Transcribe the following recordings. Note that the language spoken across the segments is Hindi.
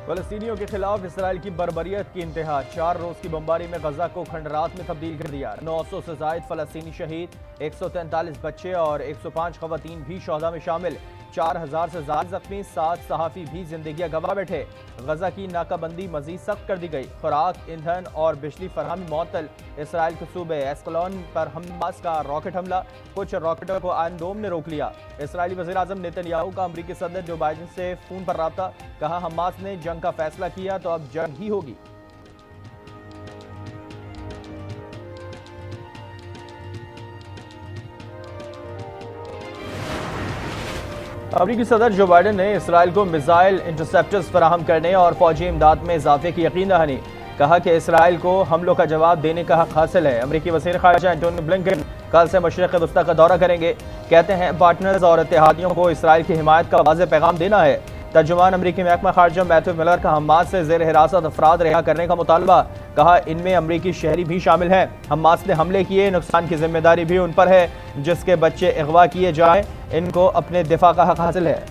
फलस्तीनियों के खिलाफ इसराइल की बर्बरियत की इंतहा। 4 रोज की बमबारी में गजा को खंडरात में तब्दील कर दिया। 900 से जायद फलस्तीनी शहीद, 143 बच्चे और 105 खवातीन भी शोहदा में शामिल। 4000 से ज्यादा जख्मी, 7 सहाफी भी जिंदगी गंवा बैठे। गजा की नाकाबंदी मजीद सख्त कर दी गई। खुराक, ईंधन और बिजली फराहमी मुअत्तल। इसराइल के सूबे एस्कलोन पर हमास का रॉकेट हमला, कुछ रॉकेटों को आयरन डोम ने रोक लिया। इसराइली वज़ीर आज़म नेतन्याहू का अमरीकी सदर जो बाइडन से फोन पर राब्ता, कहा हमास ने जंग का फैसला किया तो अब जंग ही होगी। अमरीकी सदर जो बाइडन ने इसराइल को मिसाइल इंटरसेप्टर्स फराहम करने और फौजी इमदाद में इजाफे की यकीन दहानी। कहा कि इसराइल को हमलों का जवाब देने का हक हासिल है। अमरीकी वज़ीर ख़ारिजा एंटोनी ब्लिंकन कल से मशरिक़ वस्ता का दौरा करेंगे। कहते हैं पार्टनर्स और इत्तेहादियों को इसराइल की हिमायत का वाज़ेह पैगाम देना है। तर्जुमान अमरीकी महकमा ख़ारिजा मैथ्यू मिलर का हमास से ज़ेर हिरासत अफराद रिहा करने का मुतालबा। कहा इनमें अमरीकी शहरी भी शामिल हैं। हमास ने हमले किए, नुकसान की जिम्मेदारी भी उन पर है। जिसके बच्चे अगवा किए जाएं, इनको अपने दिफा का हक हासिल है।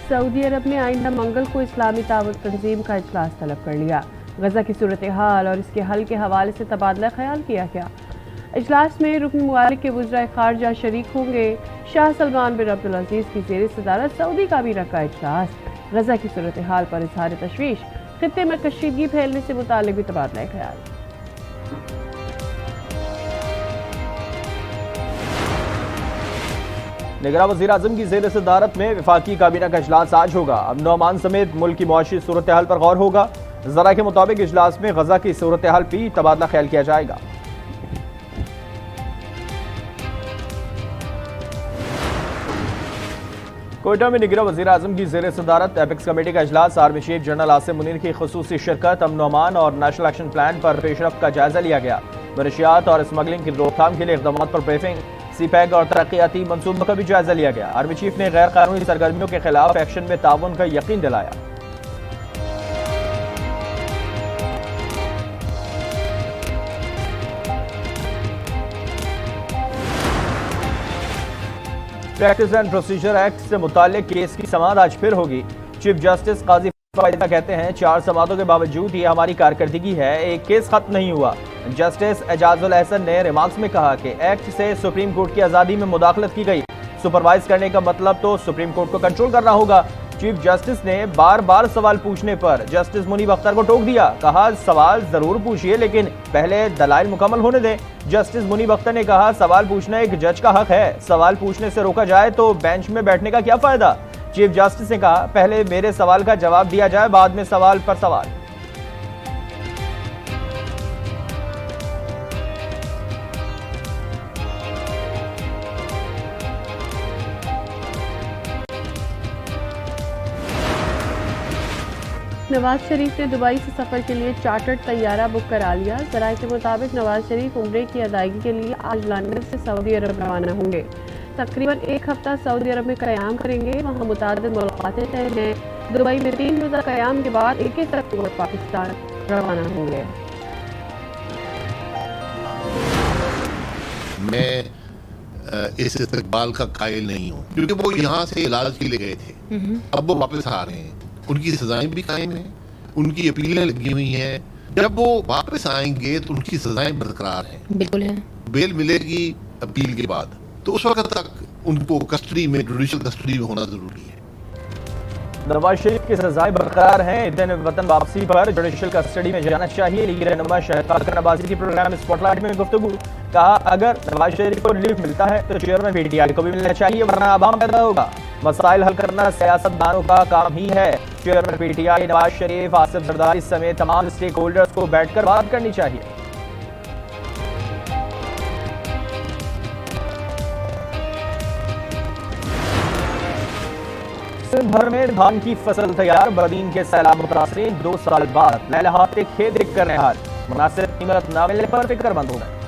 सऊदी अरब ने आइंदा मंगल को इस्लामी ताउन तंजीम का इजलास तलब कर लिया। गजा की सूरत हाल और इसके हल के हवाले से तबादला ख्याल किया गया। इजलास में रुकन मुमालिक के वज़राए खारजा शरीक होंगे। शाह सलमान बिन अब्दुल अजीज की ज़ेर सदारत सऊदी का भी रखा इजलास। गजा की सूरत हाल पर इजहार तशवीश, खित्ते में कशीदगी फैलने से मुतालिक भी तबादला ख्याल। निगरान वज़ीर आज़म की ज़ेर सदारत में वफाकी काबीना का इजलास आज होगा। अमन व अमान समेत मुल्क की मुआशी सूरत हाल पर गौर होगा। ज़रा के मुताबिक इजलास में गजा की सूरत हाल भी तबादला ख्याल किया जाएगा। कोयटा में निगरान वज़ीर आज़म की ज़ेर सदारत एपिक्स कमेटी का इजलास। Army chief general Asim Munir की खुसूसी शिरकत। अमन व अमान और नेशनल एक्शन प्लान पर पेशरफ्त का जायजा लिया गया। मनशियात और स्मगलिंग की रोकथाम के लिए इक़दाम पर ब्रीफिंग। सीपैक और तरक्याती मंसूबों का भी जायजा लिया गया। आर्मी चीफ ने गैर कानूनी सरगर्मियों के खिलाफ एक्शन में ताउन का यकीन दिलाया। प्रैक्टिस एंड प्रोसीजर एक्ट से मुताल्लिक केस की समाअत आज फिर होगी। चीफ जस्टिस काजी फायदा कहते हैं 4 समाअतों के बावजूद ये हमारी कारकर्दगी है, एक केस खत्म नहीं हुआ। जस्टिस एजाजुल एहसन ने रिमार्क्स में कहा कि एक्ट से सुप्रीम कोर्ट की आज़ादी में मुदाखलत की गई। सुपरवाइज करने का मतलब तो सुप्रीम कोर्ट को कंट्रोल करना होगा। चीफ जस्टिस ने बार बार सवाल पूछने पर जस्टिस मुनीब अख्तर को टोक दिया। कहा सवाल जरूर पूछिए लेकिन पहले दलाइल मुकम्मल होने दें। जस्टिस मुनीब अख्तर ने कहा सवाल पूछना एक जज का हक है, सवाल पूछने से रोका जाए तो बेंच में बैठने का क्या फायदा। चीफ जस्टिस ने कहा पहले मेरे सवाल का जवाब दिया जाए, बाद में सवाल पर सवाल। नवाज शरीफ ने दुबई से सफर के लिए चार्टर्ड तैयारा बुक करा लिया। ज़राए के मुताबिक नवाज शरीफ उम्रे की अदायगी के लिए आज लंदन से सऊदी अरब रवाना होंगे। तकरीबन 1 हफ्ता सऊदी अरब में क़याम करेंगे। वहाँ मुतादिद मुलाकातें तय हैं। दुबई में 3 रोज़ा क़याम के बाद 21 अक्टूबर पाकिस्तान रवाना होंगे। मैं इस इस्तकबाल का कायल नहीं हूँ क्योंकि वो यहाँ से इलाज के लिए गए थे, अब वो वापस आ रहे हैं। उनकी सजाएं भी कायम हैं, उनकी अपीलें लगी हुई हैं। जब वो वापस आएंगे तो उनकी सजाएं बरकरार हैं। बिल्कुल है। बेल मिलेगी अपील के बाद, तो उस वक्त तक उनको कस्टडी में, जुडिशल कस्टडी में होना जरूरी है। नवाज शरीफ की सजाएं बरकरार हैं। इतने वतन वापसी पर जुडिशल कस्टडी में जाना चाहिए। लीग रहनुमा शहजाद नवाज़ी की प्रोग्राम स्पॉटलाइट में गुफ्तगू। कहा अगर नवाज शरीफ को रिलीफ मिलता है तो चेयरमैन पीटीआई को भी मिलना चाहिए, वरना अवाम पैदा होगा। मसाइल हल करना सियासतदानों का काम ही है। चेयरमैन पीटीआई नवाज शरीफ, आसिफ जरदारी समेत तमाम स्टेक होल्डर्स को बैठकर बात करनी चाहिए। सिंध भर में धान की फसल तैयार। बरदीन के सैलाब मुतासरीन 2 साल बाद लहलहाते खेत देख कर हाल। मुनासिब कीमत न मिलने पर फिक्रमंद हो गए।